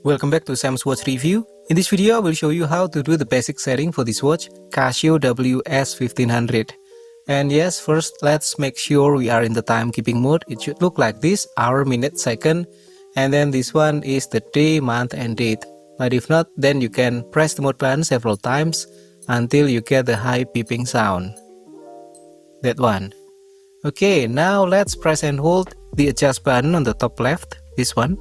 Welcome back to Sam's Watch Review. In this video, I will show you how to do the basic setting for this watch, Casio WS1500. And yes, first let's make sure we are in the timekeeping mode. It should look like this, hour, minute, second. And then this one is the day, month and date. But if not, then you can press the mode button several times until you get the high beeping sound. That one. Okay, now let's press and hold the adjust button on the top left, this one.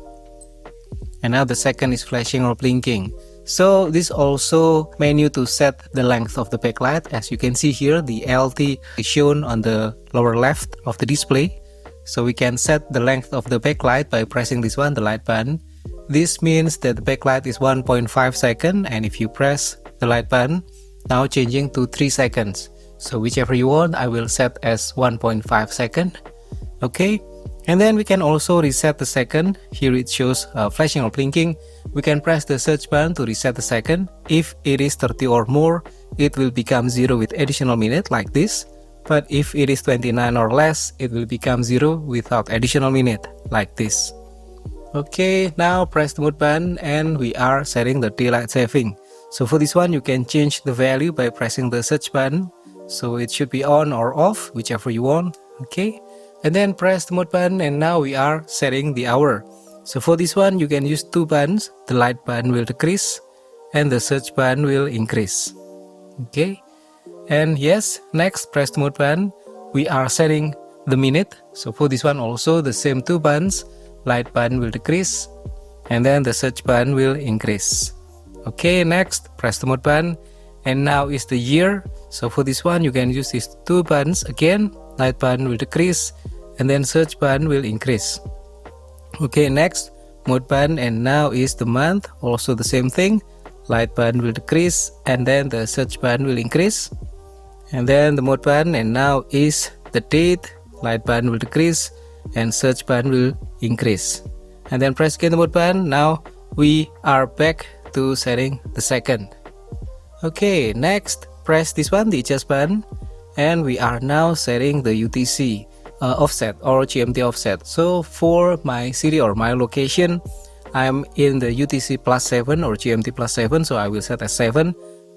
And now the second is flashing or blinking. So this also menu to set the length of the backlight. As you can see here, the LT is shown on the lower left of the display. So we can set the length of the backlight by pressing this one, the light button. This means that the backlight is 1.5 seconds, and if you press the light button, now changing to 3 seconds. So whichever you want, I will set as 1.5 seconds. Okay. And then we can also reset the second. Here it shows flashing or blinking. We can press the search button to reset the second. If it is 30 or more, it will become 0 with additional minute like this. But if it is 29 or less, it will become 0 without additional minute like this. Okay, now press the mode button and we are setting the daylight saving. So for this one, you can change the value by pressing the search button. So it should be on or off, whichever you want. Okay. And then press the mode button and now we are setting the hour. So for this one you can use two buttons. The light button will decrease and the search button will increase. Okay. And yes, next press the mode button. We are setting the minute. So for this one also the same two buttons. Light button will decrease and then the search button will increase. Okay, next press the mode button and now is the year. So for this one you can use these two buttons again. Light button will decrease and then search button will increase. Okay, next mode button and now is the month, also the same thing. Light button will decrease and then the search button will increase. And then the mode button and now is the date. Light button will decrease and search button will increase. And then press again the mode button. Now we are back to setting the second. Okay, next press this one, the adjust button. And we are now setting the UTC offset or GMT offset. So for my city or my location, I'm in the UTC +7 or GMT +7, so I will set as 7.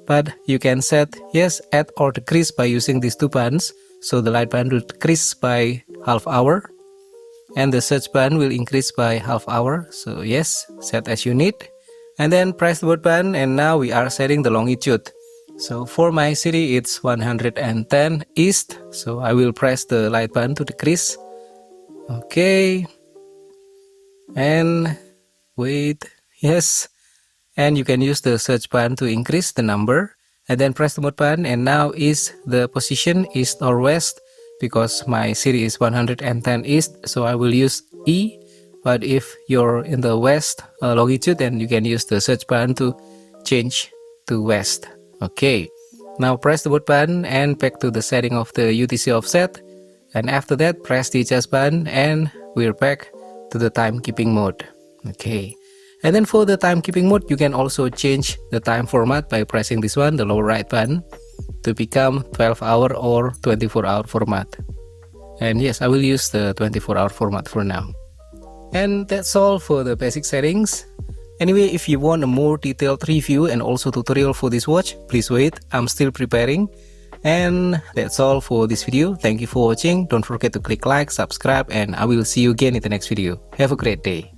But you can set yes, add or decrease by using these two buttons. So the light button will decrease by half hour and the search button will increase by half hour. So yes, set as you need. And then press the mode button and now we are setting the longitude. So for my city it's 110 east, so I will press the light button to decrease. Okay, and wait, yes, and you can use the search button to increase the number and then press the mode button and now is the position east or west because my city is 110 east, so I will use E. But if you're in the west longitude, then you can use the search button to change to west. Okay, now press the mode button and back to the setting of the UTC offset, and after that press the adjust button and we're back to the timekeeping mode. Okay, and then for the timekeeping mode you can also change the time format by pressing this one, the lower right button, to become 12-hour or 24-hour format. And yes, I will use the 24-hour format for now. And that's all for the basic settings. Anyway, if you want a more detailed review and also tutorial for this watch, please wait, I'm still preparing. And that's all for this video. Thank you for watching. Don't forget to click like, subscribe, and I will see you again in the next video. Have a great day.